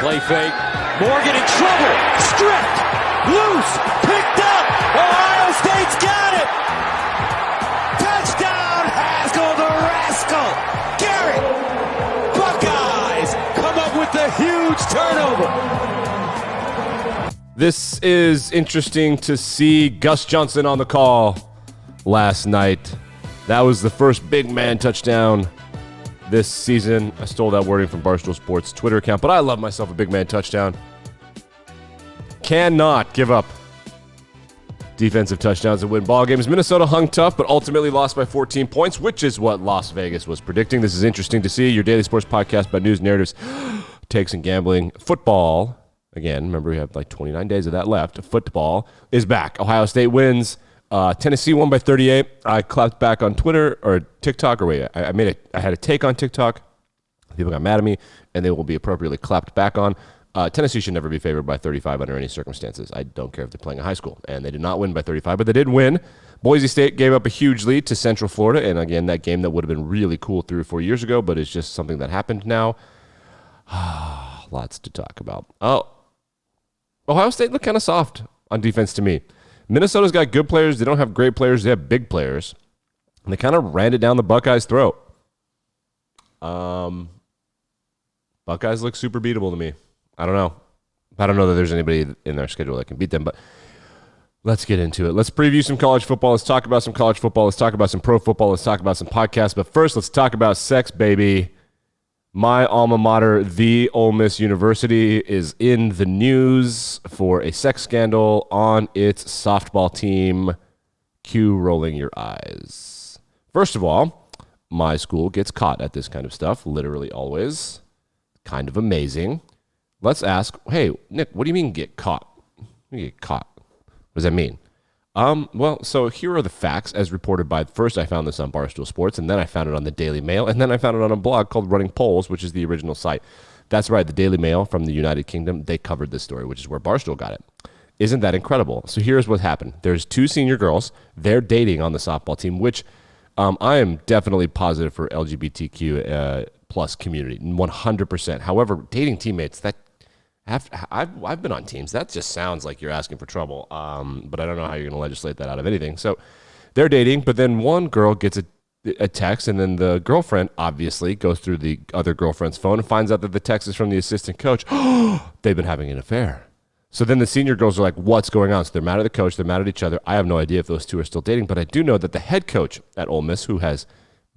Play fake. Morgan in trouble. Stripped. Loose. Picked up. Ohio State's got it. Touchdown, Haskell the rascal. Garrett. Buckeyes come up with a huge turnover. This is interesting to see. Gus Johnson on the call last night. That was the first big man touchdown this season. I stole that wording from Barstool Sports' Twitter account, but I love myself a big man touchdown. Cannot give up defensive touchdowns and win ball games. Minnesota hung tough, but ultimately lost by 14 points, which is what Las Vegas was predicting. This is interesting to see. Your daily sports podcast about news, narratives, takes, and gambling. Football, again, remember we have like 29 days of that left. Football is back. Ohio State wins. Tennessee won by 38. I clapped back on Twitter or TikTok, or wait, I had a take on TikTok. People got mad at me, and they will be appropriately clapped back on. Tennessee should never be favored by 35 under any circumstances. I don't care if they're playing a high school, and they did not win by 35, but they did win. Boise State gave up a huge lead to Central Florida, and again, that game that would have been really cool 3 or 4 years ago, but it's just something that happened now. Lots to talk about. Oh, Ohio State looked kind of soft on defense to me. Minnesota's got good players. They don't have great players. They have big players. And they kind of ran it down the Buckeyes' throat. Buckeyes look super beatable to me. I don't know. I don't know that there's anybody in their schedule that can beat them, but let's get into it. Let's preview some college football. Let's talk about some college football. Let's talk about some pro football. Let's talk about some podcasts. But first, let's talk about sex, baby. My alma mater, the Ole Miss University, is in the news for a sex scandal on its softball team. Cue rolling your eyes. First of all, my school gets caught at this kind of stuff, literally always. Kind of amazing. Let's ask, hey, Nick, what do you mean get caught? You get caught. What does that mean? Well, so here are the facts as reported by, first I found this on Barstool Sports, and then I found it on the Daily Mail, and then I found it on a blog called Running Polls, which is the original site. That's right, the Daily Mail from the United Kingdom, they covered this story, which is where Barstool got it. Isn't that incredible? So here's what happened. There's 2 senior girls. They're dating on the softball team, which I am definitely positive for LGBTQ plus community, 100%. However, dating teammates, that I've been on teams. That just sounds like you're asking for trouble. But I don't know how you're going to legislate that out of anything. So they're dating, but then one girl gets a text, and then the girlfriend obviously goes through the other girlfriend's phone and finds out that the text is from the assistant coach. They've been having an affair. So then the senior girls are like, what's going on? So they're mad at the coach. They're mad at each other. I have no idea if those 2 are still dating, but I do know that the head coach at Ole Miss, who has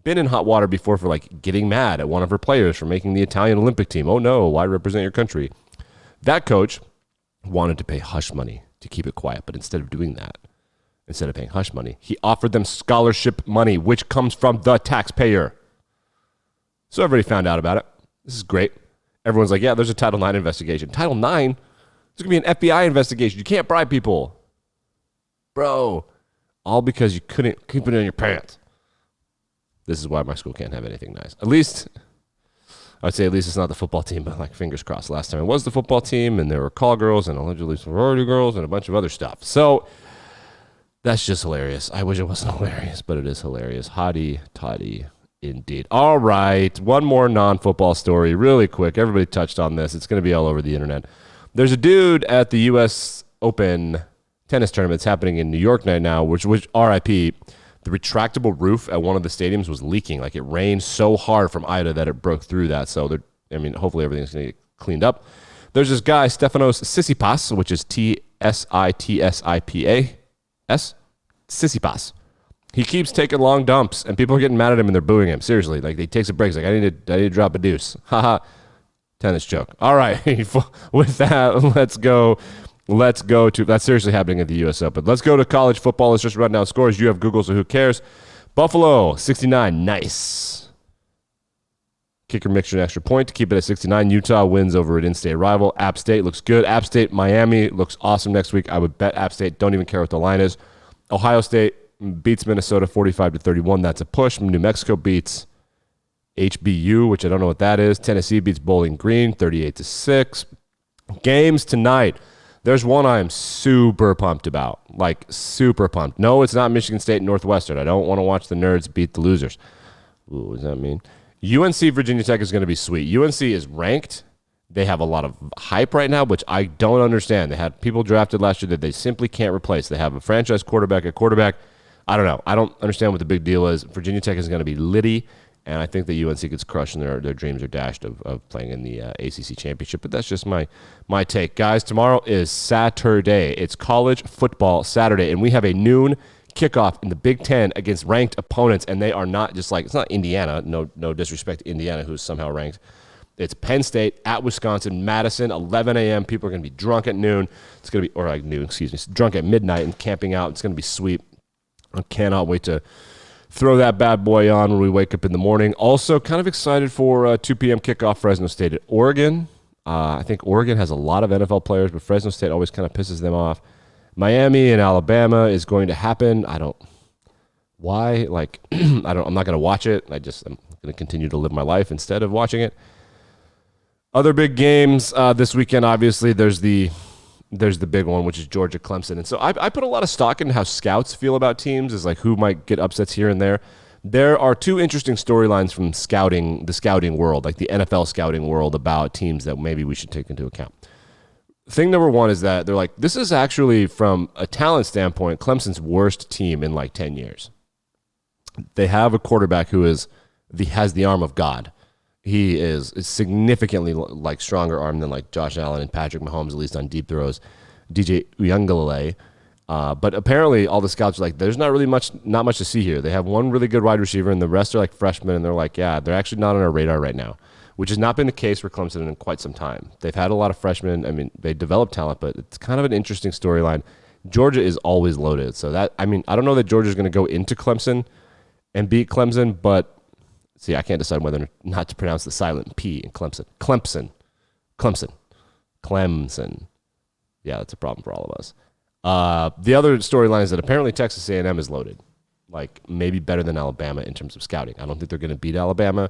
been in hot water before for like getting mad at one of her players for making the Italian Olympic team. Oh no, why represent your country? That coach wanted to pay hush money to keep it quiet, but instead of doing that, instead of paying hush money, he offered them scholarship money, which comes from the taxpayer. So everybody found out about it. This is great. Everyone's like, yeah, there's a Title IX investigation. Title IX? There's going to be an FBI investigation. You can't bribe people. Bro, all because you couldn't keep it in your pants. This is why my school can't have anything nice. At least it's not the football team, but like fingers crossed. Last time it was the football team, and there were call girls and allegedly sorority girls and a bunch of other stuff. So that's just hilarious. I wish it wasn't hilarious, but it is hilarious. Hotty toddy indeed. All right, one more non-football story really quick. Everybody touched on this. It's going to be all over the internet. There's a dude at the U.S. Open tennis tournament. It's happening in New York right now, which RIP. The retractable roof at one of the stadiums was leaking. Like, it rained so hard from Ida that it broke through that. So, hopefully everything's going to get cleaned up. There's this guy, Stefanos Tsitsipas, which is Tsitsipas. Tsitsipas. He keeps taking long dumps, and people are getting mad at him, and they're booing him. Seriously. Like, he takes a break. He's like, I need to drop a deuce. Haha. Tennis joke. All right. With that, let's go to, that's seriously happening at the U.S. Open. Let's go to college football. Let's just run down scores. You have Google, so who cares? Buffalo, 69. Nice. Kicker mixture an extra point to keep it at 69. Utah wins over an in-state rival. App State looks good. App State, Miami looks awesome next week. I would bet App State. Don't even care what the line is. Ohio State beats Minnesota 45-31. That's a push. New Mexico beats HBU, which I don't know what that is. Tennessee beats Bowling Green 38-6. Games tonight. There's one I am super pumped about. Like, super pumped. No, it's not Michigan State and Northwestern. I don't want to watch the nerds beat the losers. Ooh, what does that mean? UNC Virginia Tech is going to be sweet. UNC is ranked. They have a lot of hype right now, which I don't understand. They had people drafted last year that they simply can't replace. They have a franchise quarterback at quarterback. I don't know. I don't understand what the big deal is. Virginia Tech is going to be litty, and I think that UNC gets crushed and their dreams are dashed of playing in the ACC championship. But that's just my take. Guys, tomorrow is Saturday. It's college football Saturday, and we have a noon kickoff in the Big Ten against ranked opponents, and they are not just like, it's not Indiana. No disrespect to Indiana, who's somehow ranked. It's Penn State at Wisconsin, Madison, 11 a.m. People are going to be drunk at noon. It's going to be, or like noon, excuse me, drunk at midnight and camping out. It's going to be sweet. I cannot wait to throw that bad boy on when we wake up in the morning. Also, kind of excited for 2 p.m. kickoff, Fresno State at Oregon. I think Oregon has a lot of NFL players, but Fresno State always kind of pisses them off. Miami and Alabama is going to happen. Why? Like, I'm not going to watch it. I'm going to continue to live my life instead of watching it. Other big games this weekend, obviously, there's the big one, which is Georgia Clemson. And so I put a lot of stock in how scouts feel about teams, is like who might get upsets here and there. There are 2 interesting storylines from the scouting world, like the NFL scouting world, about teams that maybe we should take into account. Thing number 1 is that they're like, this is actually, from a talent standpoint, Clemson's worst team in like 10 years. They have a quarterback who has the arm of God. He is significantly like stronger arm than like Josh Allen and Patrick Mahomes, at least on deep throws. DJ Uiagalelei. But apparently all the scouts are like, there's not much to see here. They have one really good wide receiver, and the rest are like freshmen, and they're like, yeah, they're actually not on our radar right now, which has not been the case for Clemson in quite some time. They've had a lot of freshmen. I mean, they developed talent, but it's kind of an interesting storyline. Georgia is always loaded. So I don't know that Georgia's going to go into Clemson and beat Clemson, but see, I can't decide whether or not to pronounce the silent P in Clemson. Clemson. Yeah, that's a problem for all of us. The other storyline is that apparently Texas A&M is loaded, like maybe better than Alabama in terms of scouting. I don't think they're going to beat Alabama,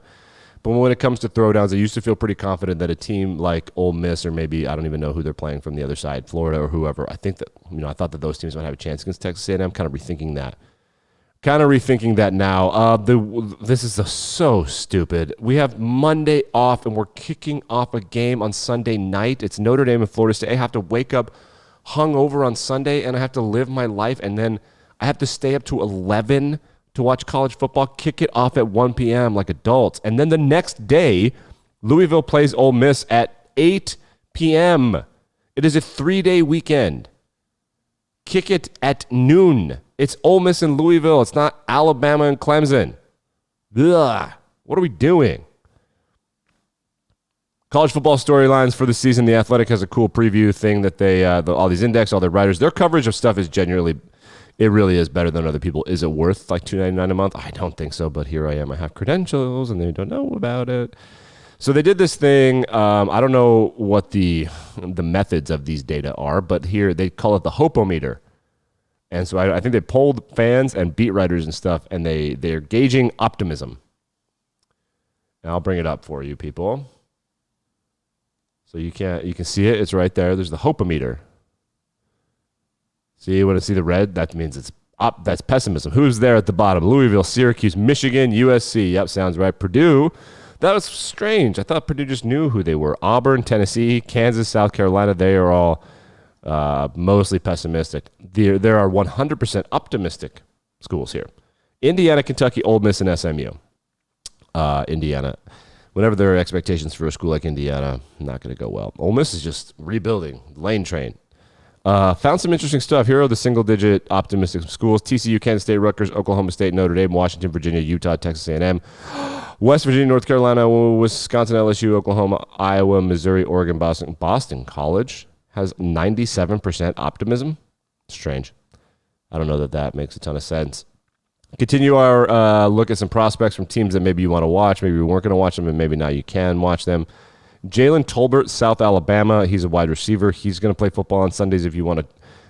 but when it comes to throwdowns, I used to feel pretty confident that a team like Ole Miss, or maybe I don't even know who they're playing from the other side, Florida or whoever, I thought that those teams might have a chance against Texas A&M. Kind of rethinking that now. This is so stupid. We have Monday off, and we're kicking off a game on Sunday night. It's Notre Dame and Florida State. I have to wake up hungover on Sunday, and I have to live my life, and then I have to stay up to 11 to watch college football, kick it off at 1 p.m. like adults. And then the next day, Louisville plays Ole Miss at 8 p.m. It is a 3-day weekend. Kick it at noon. It's Ole Miss and Louisville. It's not Alabama and Clemson. Ugh. What are we doing? College football storylines for the season. The Athletic has a cool preview thing that they, all these index, all their writers, their coverage of stuff is genuinely, it really is better than other people. Is it worth like $2.99 a month? I don't think so, but here I am. I have credentials, and they don't know about it. So they did this thing. I don't know what the methods of these data are, but here they call it the Hopometer. And so I think they polled fans and beat writers and stuff, and they're gauging optimism. And I'll bring it up for you, people. So you can see it. It's right there. There's the Hopometer. See, you want to see the red? That means it's up. That's pessimism. Who's there at the bottom? Louisville, Syracuse, Michigan, USC. Yep, sounds right. Purdue. That was strange. I thought Purdue just knew who they were. Auburn, Tennessee, Kansas, South Carolina. They are all mostly pessimistic. There are 100% optimistic schools here. Indiana, Kentucky, Ole Miss, and SMU. Indiana. Whenever there are expectations for a school like Indiana, not going to go well. Ole Miss is just rebuilding. Lane train. Found some interesting stuff. Here are the single-digit optimistic schools. TCU, Kansas State, Rutgers, Oklahoma State, Notre Dame, Washington, Virginia, Utah, Texas A&M, West Virginia, North Carolina, Wisconsin, LSU, Oklahoma, Iowa, Missouri, Oregon, Boston. Boston College has 97% optimism. Strange. I don't know that makes a ton of sense. Continue our look at some prospects from teams that maybe you want to watch. Maybe you weren't going to watch them, and maybe now you can watch them. Jalen Tolbert, South Alabama. He's a wide receiver. He's going to play football on Sundays if you want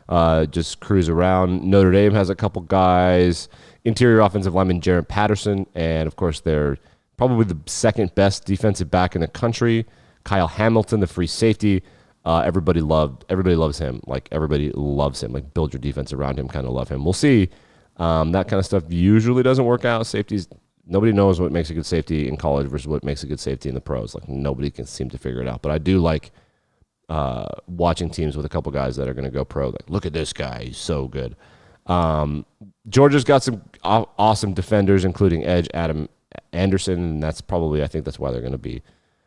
to just cruise around. Notre Dame has a couple guys. Interior offensive lineman Jaron Patterson, and, of course, they're probably the second best defensive back in the country. Kyle Hamilton, the free safety. Everybody loves him. Like, everybody loves him. Like, build your defense around him, kind of love him. We'll see. That kind of stuff usually doesn't work out. Safeties Nobody knows what makes a good safety in college versus what makes a good safety in the pros. Like, nobody can seem to figure it out. But I do like watching teams with a couple guys that are going to go pro. Like, look at this guy. He's so good. Georgia's got some awesome defenders, including edge Adam Anderson, and I think that's why they're going to be.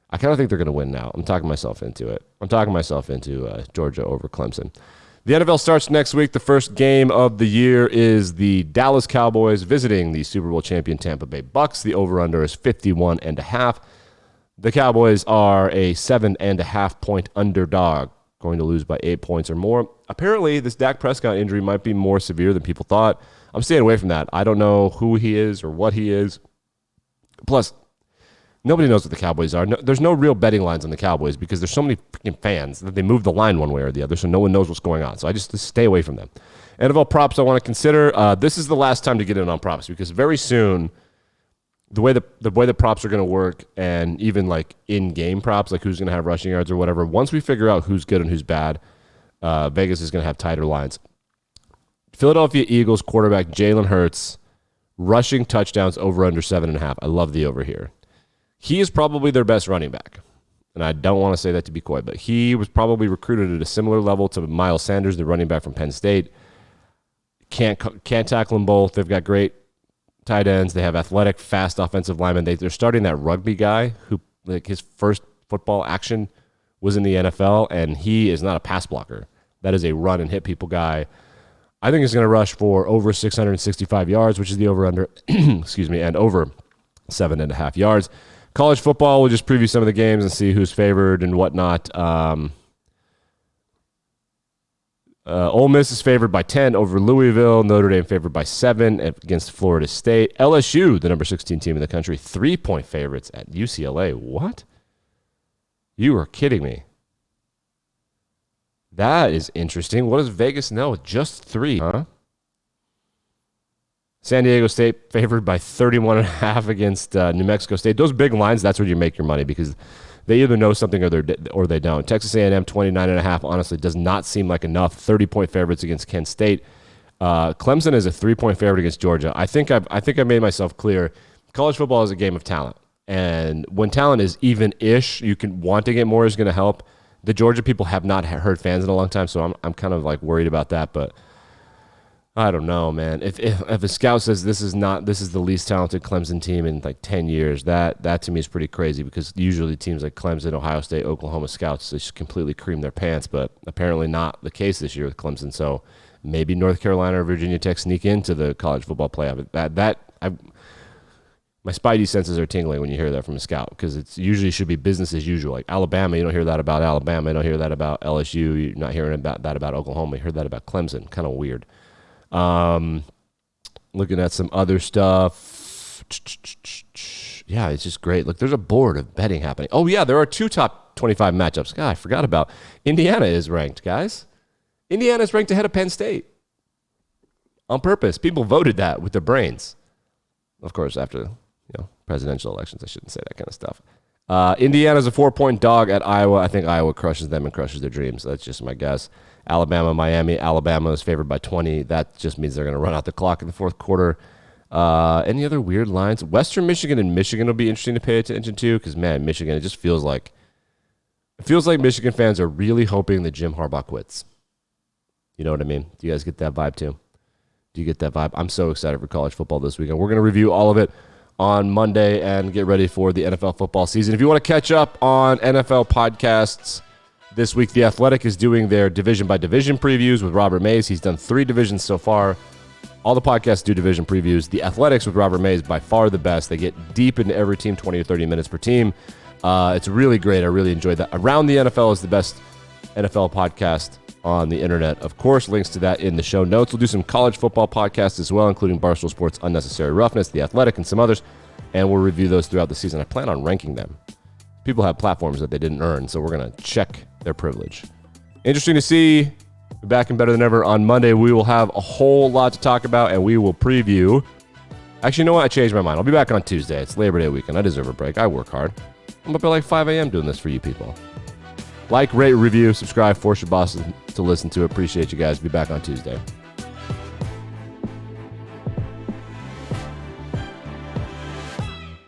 I kind of think they're going to win now. I'm talking myself into it. I'm talking myself into Georgia over Clemson. The NFL starts next week. The first game of the year is the Dallas Cowboys visiting the Super Bowl champion Tampa Bay Bucks. The over-under is 51.5. The Cowboys are a 7.5 point underdog, going to lose by 8 points or more. Apparently, this Dak Prescott injury might be more severe than people thought. I'm staying away from that. I don't know who he is or what he is. Plus, nobody knows what the Cowboys are. There's no real betting lines on the Cowboys because there's so many freaking fans that they move the line one way or the other, so no one knows what's going on. So I just stay away from them. NFL props I want to consider. This is the last time to get in on props because very soon the way the props are going to work, and even like in-game props, like who's going to have rushing yards or whatever, once we figure out who's good and who's bad, Vegas is going to have tighter lines. Philadelphia Eagles quarterback Jalen Hurts, rushing touchdowns over under 7.5. I love the over here. He is probably their best running back. And I don't want to say that to be coy, but he was probably recruited at a similar level to Miles Sanders, the running back from Penn State. Can't tackle them both. They've got great tight ends. They have athletic, fast offensive linemen. They're starting that rugby guy who, like, his first football action was in the NFL, and he is not a pass blocker. That is a run and hit people guy. I think he's going to rush for over 665 yards, which is the over-under, excuse me, and over 7.5 yards. College football, we'll just preview some of the games and see who's favored and whatnot. Ole Miss is favored by 10 over Louisville. Notre Dame favored by 7 against Florida State. LSU, the number 16 team in the country, 3-point favorites at UCLA. What? You are kidding me. That is interesting. What does Vegas know? Just 3, huh? San Diego State favored by 31.5 against New Mexico State. Those big lines, that's where you make your money because they either know something or they don't. Texas A&M 29.5 honestly does not seem like enough. 30-point favorites against Kent State. Clemson is a 3-point favorite against Georgia. I think I made myself clear. College football is a game of talent, and when talent is even-ish, you can want to get more is going to help. The Georgia people have not heard fans in a long time, so I'm kind of like worried about that, but I don't know, man. If a scout says this is the least talented Clemson team in like 10 years, that to me is pretty crazy because usually teams like Clemson, Ohio State, Oklahoma scouts just completely cream their pants, but apparently not the case this year with Clemson. So maybe North Carolina or Virginia Tech sneak into the college football playoff. My spidey senses are tingling when you hear that from a scout because it's usually should be business as usual. Like Alabama, you don't hear that about Alabama. You don't hear that about LSU. You're not hearing about that about Oklahoma. You heard that about Clemson. Kind of weird. Looking at some other stuff. Yeah, it's just great. Look, there's a board of betting happening. Oh, yeah, there are 2 top 25 matchups. God, I forgot about Indiana is ranked, guys. Indiana is ranked ahead of Penn State. On purpose. People voted that with their brains. Of course, after presidential elections, I shouldn't say that kind of stuff. Indiana's a 4-point dog at Iowa. I think Iowa crushes them and crushes their dreams. That's just my guess. Alabama, Miami. Alabama is favored by 20. That just means they're going to run out the clock in the fourth quarter. Any other weird lines? Western Michigan and Michigan will be interesting to pay attention to because, man, Michigan, it just feels like Michigan fans are really hoping that Jim Harbaugh quits. You know what I mean? Do you guys get that vibe too? Do you get that vibe? I'm so excited for college football this weekend. We're going to review all of it on Monday and get ready for the NFL football season. If you want to catch up on NFL podcasts this week, The Athletic is doing their division-by-division previews with Robert Mays. He's done 3 divisions so far. All the podcasts do division previews. The Athletics with Robert Mays, by far the best. They get deep into every team, 20 or 30 minutes per team. It's really great. I really enjoyed that. Around the NFL is the best NFL podcast on the internet. Of course, links to that in the show notes. We'll do some college football podcasts as well, including Barstool Sports' Unnecessary Roughness, The Athletic, and some others, and we'll review those throughout the season. I plan on ranking them. People have platforms that they didn't earn, so we're going to check their privilege. Interesting to see. We're back and better than ever on Monday. We will have a whole lot to talk about, and we will preview. Actually, you know what? I changed my mind. I'll be back on Tuesday. It's Labor Day weekend. I deserve a break. I work hard. I'm up at like 5 a.m. doing this for you people. Like, rate, review, subscribe, force your bosses to listen to it. Appreciate you guys. Be back on Tuesday.